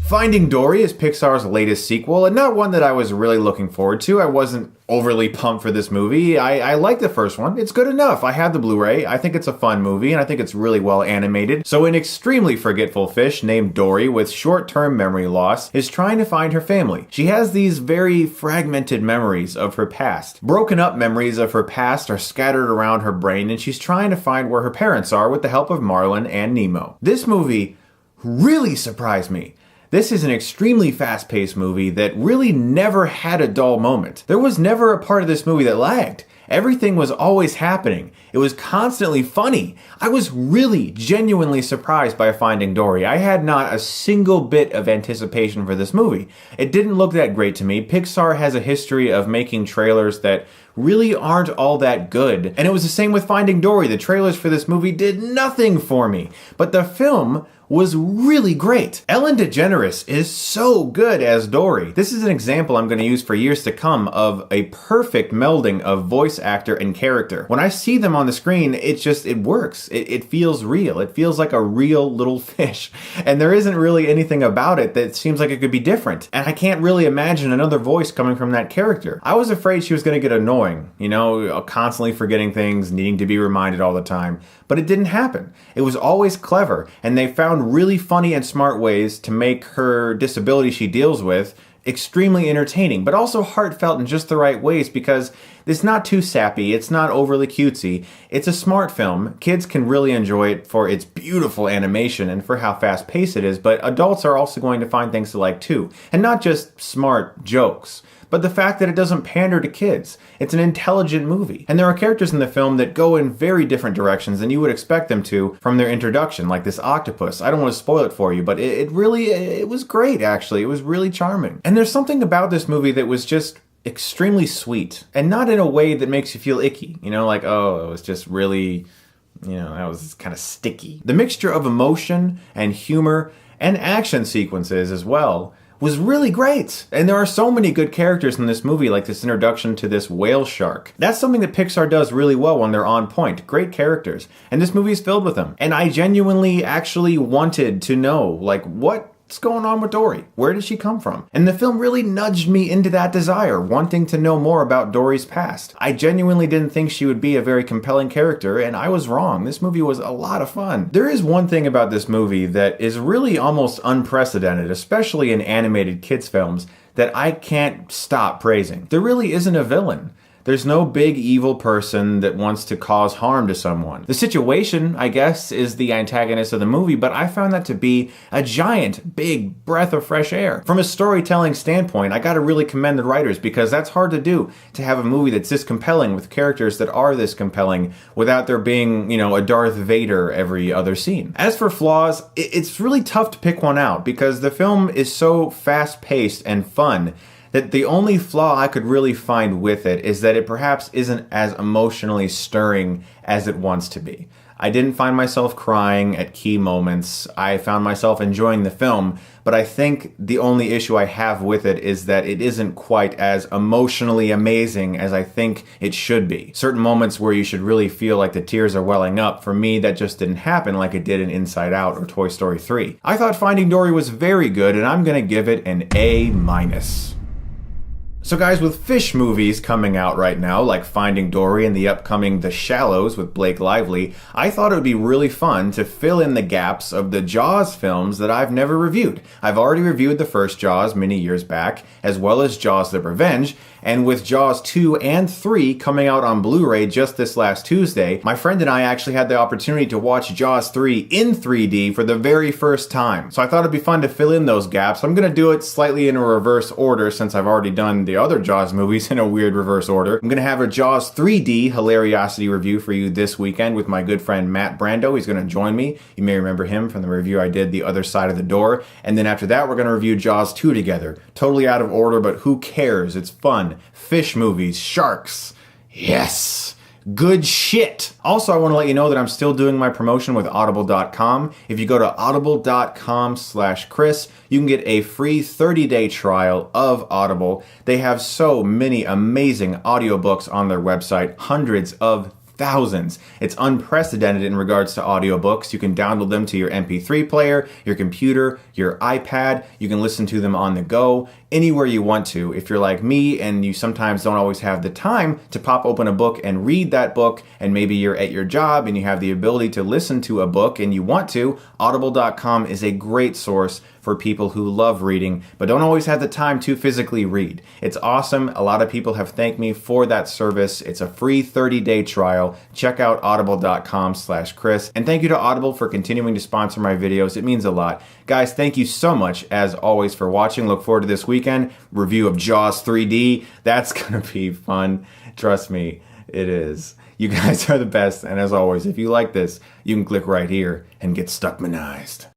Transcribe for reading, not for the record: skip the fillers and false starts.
Finding Dory is Pixar's latest sequel, and not one that I was really looking forward to. I wasn't overly pumped for this movie. I like the first one. It's good enough. I have the Blu-ray. I think it's a fun movie, and I think it's really well animated. So an extremely forgetful fish named Dory with short-term memory loss is trying to find her family. She has these very fragmented memories of her past. Broken up memories of her past are scattered around her brain, and she's trying to find where her parents are with the help of Marlin and Nemo. This movie really surprised me. This is an extremely fast-paced movie that really never had a dull moment. There was never a part of this movie that lagged. Everything was always happening. It was constantly funny. I was really genuinely surprised by Finding Dory. I had not a single bit of anticipation for this movie. It didn't look that great to me. Pixar has a history of making trailers that really aren't all that good. And it was the same with Finding Dory. The trailers for this movie did nothing for me. But the film was really great. Ellen DeGeneres is so good as Dory. This is an example I'm going to use for years to come of a perfect melding of voice actor and character. When I see them on the screen, it works. It feels real. It feels like a real little fish. And there isn't really anything about it that seems like it could be different. And I can't really imagine another voice coming from that character. I was afraid she was going to get annoying, constantly forgetting things, needing to be reminded all the time. But it didn't happen. It was always clever, and they found really funny and smart ways to make her disability she deals with extremely entertaining, but also heartfelt in just the right ways because it's not too sappy, it's not overly cutesy. It's a smart film. Kids can really enjoy it for its beautiful animation and for how fast-paced it is, but adults are also going to find things to like too. And not just smart jokes, but the fact that it doesn't pander to kids. It's an intelligent movie. And there are characters in the film that go in very different directions than you would expect them to from their introduction, like this octopus. I don't want to spoil it for you, but it was great, actually. It was really charming. And there's something about this movie that was just extremely sweet, and not in a way that makes you feel icky. Like, oh, it was just really, that was kind of sticky. The mixture of emotion and humor and action sequences as well was really great. And there are so many good characters in this movie, like this introduction to this whale shark. That's something that Pixar does really well when they're on point. Great characters. And this movie is filled with them. And I genuinely actually wanted to know, what's going on with Dory? Where did she come from? And the film really nudged me into that desire, wanting to know more about Dory's past. I genuinely didn't think she would be a very compelling character, and I was wrong. This movie was a lot of fun. There is one thing about this movie that is really almost unprecedented, especially in animated kids films, that I can't stop praising. There really isn't a villain. There's no big evil person that wants to cause harm to someone. The situation, I guess, is the antagonist of the movie, but I found that to be a giant, big breath of fresh air. From a storytelling standpoint, I gotta really commend the writers because that's hard to do, to have a movie that's this compelling with characters that are this compelling without there being, a Darth Vader every other scene. As for flaws, it's really tough to pick one out because the film is so fast-paced and fun that the only flaw I could really find with it is that it perhaps isn't as emotionally stirring as it wants to be. I didn't find myself crying at key moments. I found myself enjoying the film, but I think the only issue I have with it is that it isn't quite as emotionally amazing as I think it should be. Certain moments where you should really feel like the tears are welling up, for me that just didn't happen like it did in Inside Out or Toy Story 3. I thought Finding Dory was very good, and I'm gonna give it an A-. So guys, with fish movies coming out right now, like Finding Dory and the upcoming The Shallows with Blake Lively, I thought it would be really fun to fill in the gaps of the Jaws films that I've never reviewed. I've already reviewed the first Jaws many years back, as well as Jaws the Revenge, and with Jaws 2 and 3 coming out on Blu-ray just this last Tuesday, my friend and I actually had the opportunity to watch Jaws 3 in 3D for the very first time. So I thought it'd be fun to fill in those gaps. I'm gonna do it slightly in a reverse order since I've already done the other Jaws movies in a weird reverse order. I'm gonna have a Jaws 3D hilariosity review for you this weekend with my good friend Matt Brando. He's gonna join me. You may remember him from the review I did The Other Side of the Door. And then after that, we're gonna review Jaws 2 together. Totally out of order, but who cares? It's fun. Fish movies, sharks. Yes. Good shit. Also, I want to let you know that I'm still doing my promotion with audible.com. If you go to audible.com/Chris, you can get a free 30-day trial of Audible. They have so many amazing audiobooks on their website, hundreds of thousands. It's unprecedented in regards to audiobooks. You can download them to your MP3 player, your computer, your iPad. You can listen to them on the go, anywhere you want to. If you're like me and you sometimes don't always have the time to pop open a book and read that book, and maybe you're at your job and you have the ability to listen to a book and you want to, audible.com is a great source for people who love reading but don't always have the time to physically read. It's awesome. A lot of people have thanked me for that service. It's a free 30-day trial. Check out audible.com/Chris. And thank you to Audible for continuing to sponsor my videos. It means a lot. Guys, thank you so much, as always, for watching. Look forward to this weekend. Review of Jaws 3D. That's going to be fun. Trust me, it is. You guys are the best. And as always, if you like this, you can click right here and get Stuckmannized.